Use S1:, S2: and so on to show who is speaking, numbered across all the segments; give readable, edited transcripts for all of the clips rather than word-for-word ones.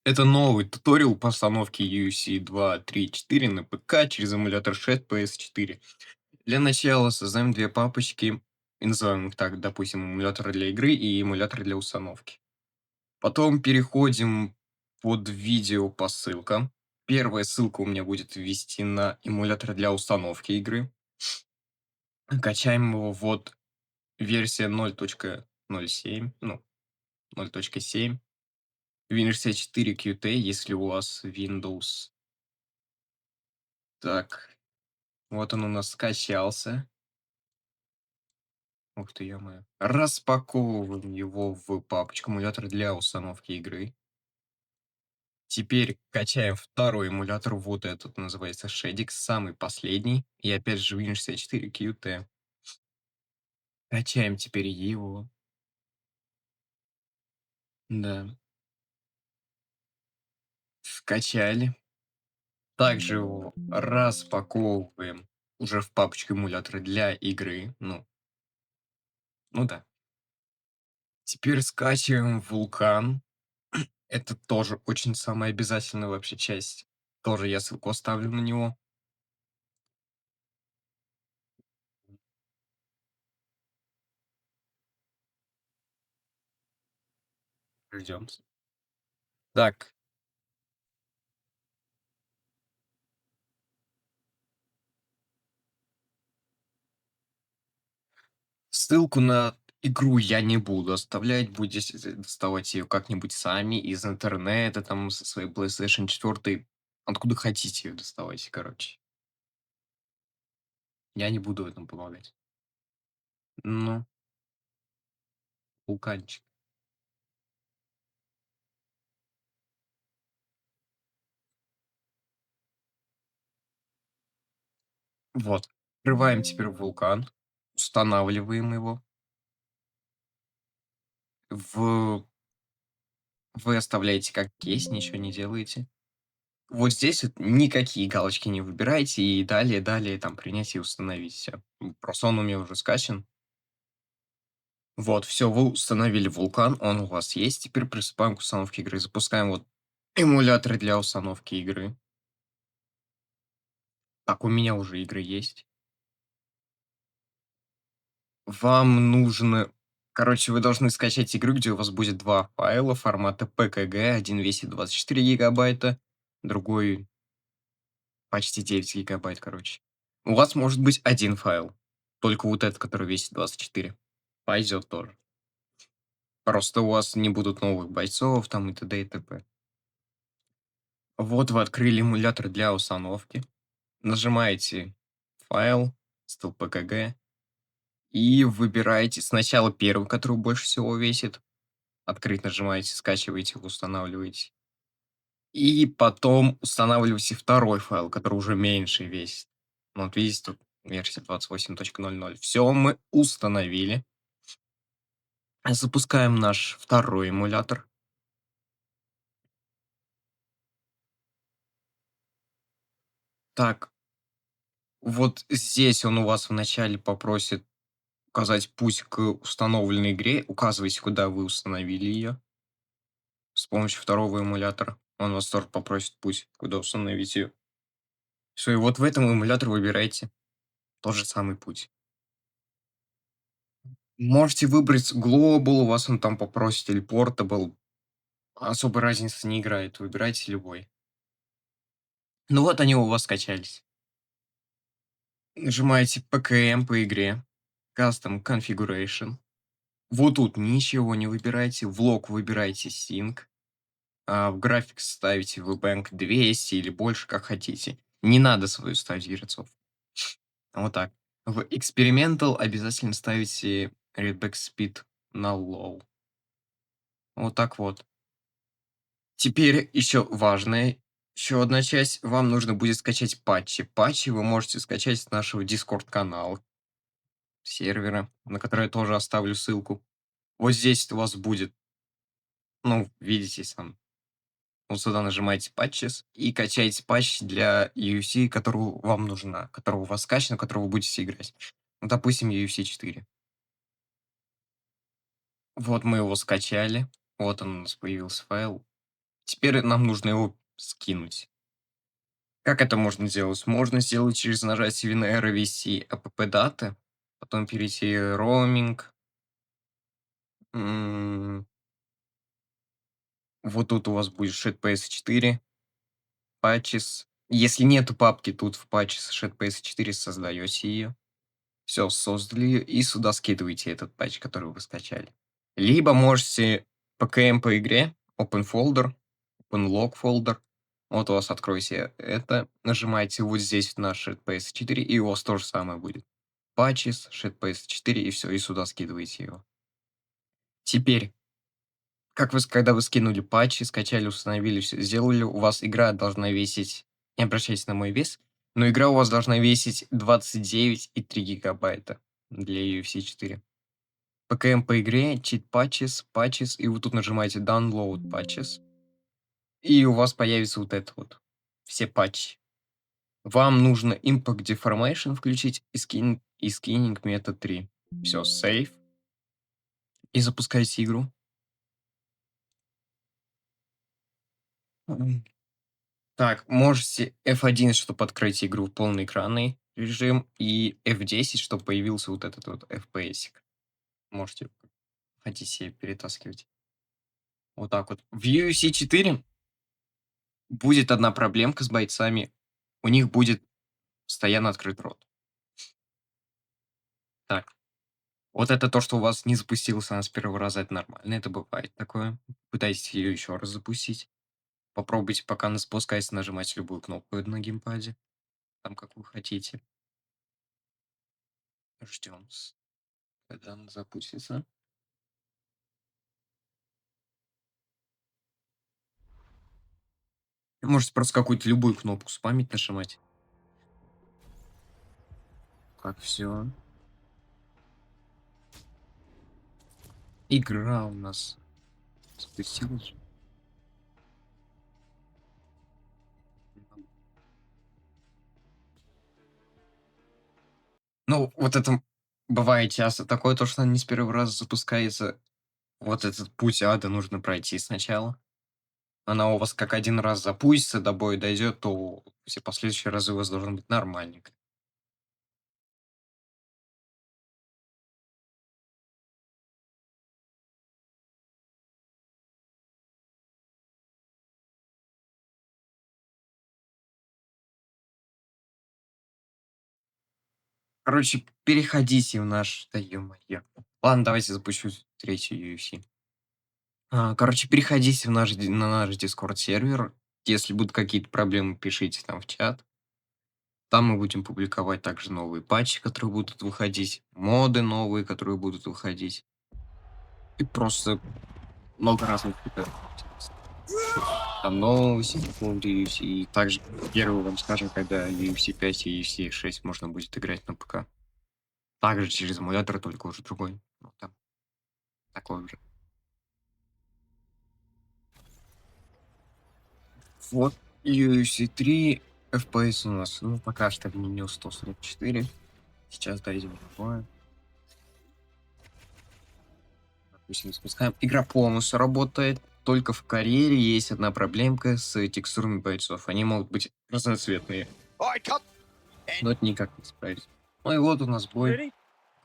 S1: Это новый туториал по установке UFC 2.3.4 на ПК через эмулятор Shed PS4. Для начала создаем две папочки и называем их так, допустим, эмулятор для игры и эмулятор для установки. Потом переходим под видео по ссылкам. Первая ссылка у меня будет ввести на эмулятор для установки игры. Качаем его, вот версия 0.07, ну, 0.7. Версия 4 QT, если у вас Windows. Так, вот он у нас скачался. Ух ты, ё-моё. Распаковываем его в папочку эмулятор для установки игры. Теперь качаем второй эмулятор, вот этот называется Shadix, самый последний. И опять же Win64 QT. Качаем теперь его. Да, скачали. Также его распаковываем уже в папочку эмулятора для игры. Ну да. Теперь скачиваем Вулкан. Это тоже очень самая обязательная вообще часть. Тоже я ссылку оставлю на него. Ждем. Так, ссылку на игру я не буду оставлять, будете доставать ее как-нибудь сами из интернета, там, со своей PlayStation 4, откуда хотите ее доставайте, короче. Я не буду в этом помогать. Ну, вулканчик. Вот. Открываем теперь вулкан, устанавливаем его. В... Вы оставляете как есть, ничего не делаете. Вот здесь вот никакие галочки не выбирайте и далее там принять и установить все. Просто он у меня уже скачан. Вот, все, вы установили вулкан, он у вас есть. Теперь приступаем к установке игры. Запускаем вот эмуляторы для установки игры. Так, у меня уже игры есть. Вам нужно... Короче, вы должны скачать игру, где у вас будет два файла формата PKG. Один весит 24 гигабайта, другой почти 9 гигабайт, короче. У вас может быть один файл. Только вот этот, который весит 24. Пойдет тоже. Просто у вас не будут новых бойцов там и т.д. и т.п. Вот вы открыли эмулятор для установки. Нажимаете файл, стол PKG и выбираете сначала первый, который больше всего весит. Открыть нажимаете, скачиваете, устанавливаете. И потом устанавливаете второй файл, который уже меньше весит. Ну, вот видите, тут версия 28.00. Все мы установили. Запускаем наш второй эмулятор. Так, вот здесь он у вас вначале попросит указать путь к установленной игре. Указывайте, куда вы установили ее с помощью второго эмулятора. Он вас тоже попросит путь, куда установить ее. Все, и вот в этом эмуляторе выбирайте тот же самый путь. Можете выбрать Global, у вас он там попросит, или Portable. Особой разницы не играет, выбирайте любой. Ну вот они у вас скачались. Нажимаете PKM по игре, Custom Configuration. Вот тут ничего не выбирайте, в лог выбирайте Sync, а в график ставите VBank 200 или больше, как хотите. Не надо свою ставить герцов. Вот так. В Experimental обязательно ставите Readback Speed на low. Вот так вот. Теперь еще важная, еще одна часть. Вам нужно будет скачать патчи. Патчи вы можете скачать с нашего Discord канала, сервера, на который я тоже оставлю ссылку. Вот здесь у вас будет, ну, видите сам. Вот сюда нажимаете Patches и качаете патч для UFC, которого вам нужна, которого у вас скачано, которого вы будете играть. Ну, допустим, UFC 4. Вот мы его скачали. Вот он у нас появился файл. Теперь нам нужно его скинуть. Как это можно сделать? Можно сделать через нажатие WinR ввести app-даты, потом перейти роуминг. М, Вот тут у вас будет ShitPS4, Patches. Если нету папки тут в Patches ShitPS4, создаете ее. Все, создали ее и сюда скидываете этот патч, который вы скачали. Либо можете PKM по игре, Open Folder, Open Log Folder. Вот у вас откройте это, нажимаете вот здесь на ShitPS4, и у вас то же самое будет. Patches, ShitPS4, и все, и сюда скидываете его. Теперь, когда вы скинули патчи, скачали, установили, все сделали, у вас игра должна весить, не обращайтесь на мой вес, но игра у вас должна весить 29,3 гигабайта для UFC 4. ПКМ по игре, cheat patches, patches, и вы тут нажимаете download patches, и у вас появится вот это вот, все патчи. Вам нужно Impact Deformation включить и Skinning метод 3. Все, save, и запускайте игру. М. Так, можете F11, чтобы открыть игру в полноэкранный режим, и F10, чтобы появился вот этот вот FPS. Можете, хотите себе перетаскивать. Вот так вот. В UFC 4 будет одна проблемка с бойцами. У них будет постоянно открыт рот. Так, вот это то, что у вас не запустилась она с первого раза, это нормально, это бывает такое. Пытайтесь ее еще раз запустить. Попробуйте, пока она спускается, нажимать любую кнопку на геймпаде, там, как вы хотите. Ждем, когда она запустится. Можете просто какую-то любую кнопку спамить, нажимать. Как все. Игра у нас запустилась. Ну, вот это бывает часто такое, то, что она не с первого раза запускается. Вот этот путь ада нужно пройти сначала. Она у вас как один раз запустится, до боя дойдет, то все последующие разы у вас должны быть нормальненько. Короче, переходите в наш... Да ё-моё. Ладно, давайте запущу третью UFC. Короче, переходите на наш Discord сервер. Если будут какие-то проблемы, пишите там в чат. Там мы будем публиковать также новые патчи, которые будут выходить, моды новые, которые будут выходить. И просто много разных ребят. Там новости по поводу UFC. И также первый вам скажем, когда UFC 5 и UFC 6 можно будет играть на ПК. Также через эмулятор, только уже другой. Ну, там такой уже. Вот UFC 3 FPS у нас, ну, пока что в меню 144. Сейчас дойдем до боя. Допустим, спускаем. Игра полностью работает. Только в карьере есть одна проблемка с текстурами бойцов. Они могут быть разноцветные. Но это никак не исправить. Ну и вот у нас бой.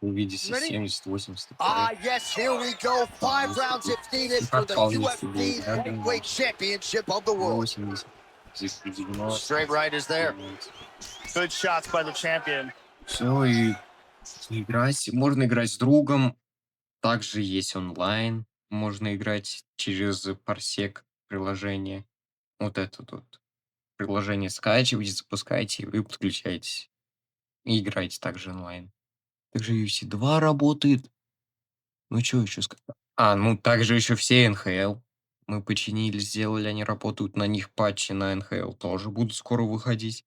S1: Вы видите 70-80
S2: yes, here we go. 5 rounds if needed for the UFC Heavyweight Championship of the world.
S1: 80, здесь 90.
S2: Straight right is there.
S3: Good shots by the champion.
S1: Все, и играть. Можно играть с другом. Также есть онлайн. Можно играть через парсек приложение. Вот это вот приложение скачиваете, запускаете, и вы подключаетесь. И играете также онлайн. Также UFC 2 работает. Ну, что еще сказать? Ну, также еще все НХЛ. Мы починили, сделали, они работают на них, патчи на НХЛ тоже будут скоро выходить.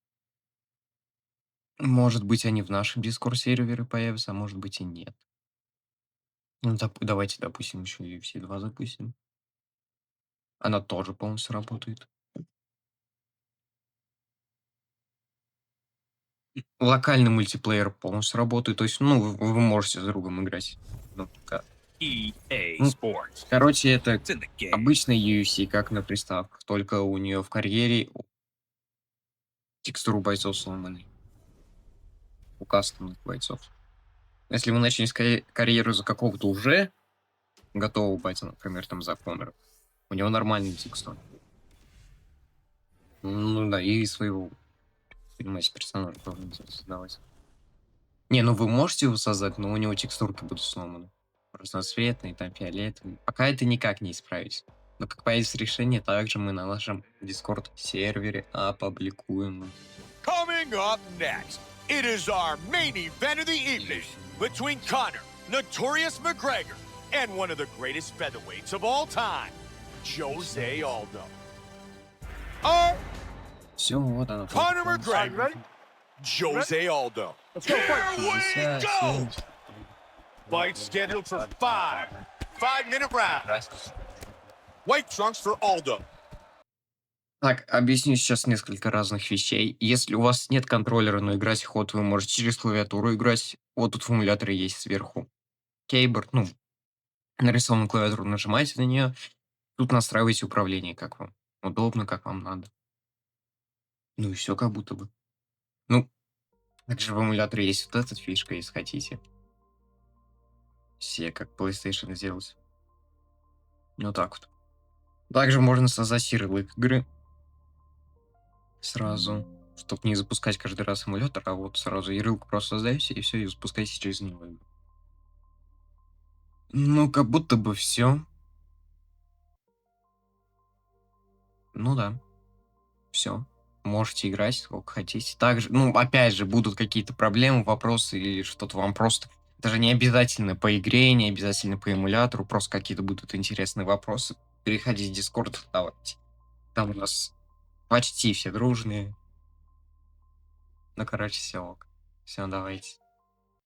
S1: Может быть, они в нашем Discord-сервере появятся, а может быть и нет. Ну, давайте, допустим, еще UFC 2 запустим. Она тоже полностью работает. Локальный мультиплеер полностью работает. То есть, ну, вы можете с другом играть. Ну, ПК.
S4: EA
S1: Ну,
S4: Sports.
S1: короче, это
S4: It's in the game.
S1: обычный UFC, как на приставках, только у нее в карьере текстуру бойцов сломаны. У кастомных бойцов. Если вы начнете карьеру за какого-то уже готового бойца, например, там за Конора, у него нормальный текстур. Ну да, и своего, понимаете, персонажа должен создавать. Не, ну вы можете его создать, но у него текстурки будут сломаны. Разноцветные, там фиолетовые. Пока это никак не исправить. Но как появится решение, также мы на нашем Discord сервере опубликуем.
S5: Coming up next, it is our main event of the evening between Conor, Notorious McGregor, and one of the greatest featherweights of all time, Jose Aldo.
S1: Все, вот она.
S5: Conor McGregor, Jose Aldo.
S3: Let's go fight.
S5: Here we go! Fight scheduled for 5 5-minute rounds. White trunks for Aldo.
S1: Так, объясню сейчас несколько разных вещей. Если у вас нет контроллера, но играть ход вы можете через клавиатуру играть. Вот тут в эмуляторе есть сверху кейборд, ну, нарисованную клавиатуру, нажимаете на нее. Тут настраиваете управление, как вам удобно, как вам надо. Ну и все как будто бы. Ну, также в эмуляторе есть вот эта фишка, если хотите. Все как PlayStation сделать. Ну так вот. Также можно создать ярлык игры. Сразу. Чтобы не запускать каждый раз эмулятор, а вот сразу ярлык просто создаете и все, и запускаете через него. Ну, как будто бы все. Ну да. Все. Можете играть сколько хотите. Также, ну, опять же, будут какие-то проблемы, вопросы или что-то вам просто... Даже не обязательно по игре, не обязательно по эмулятору, просто какие-то будут интересные вопросы. Переходите в Discord, давайте. Там у нас почти все дружные. Ну, короче, все ок. Все, давайте.